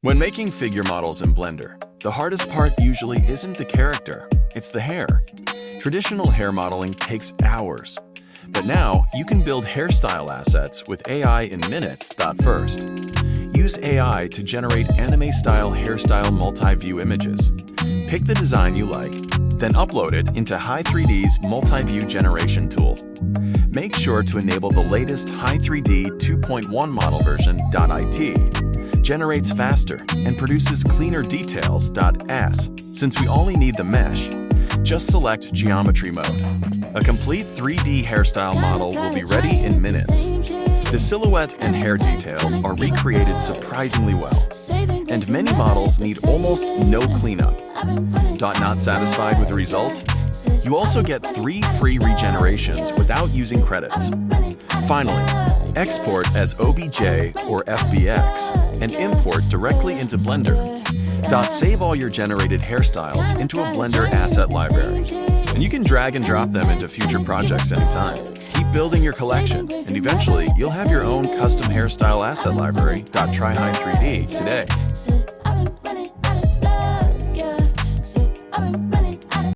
When making figure models in Blender, the hardest part usually isn't the character, it's the hair. Traditional hair modeling takes hours, but now you can build hairstyle assets with AI in minutes. First, use AI to generate anime-style hairstyle multi-view images. Pick the design you like, then upload it into Hi3D's multi-view generation tool. Make sure to enable the latest Hi3D 2.1 model version. .it generates faster and produces cleaner details. .as since we only need the mesh, just select geometry mode. A complete 3D hairstyle model will be ready in minutes. The silhouette and hair details are recreated surprisingly well, and many models need almost no cleanup. Not satisfied with the result? You also get 3 free regenerations without using credits. Finally, export as OBJ or FBX and import directly into Blender. Save all your generated hairstyles into a Blender asset library, and you can drag and drop them into future projects anytime. Keep building your collection, and eventually you'll have your own custom hairstyle asset library. Try Hi3D today.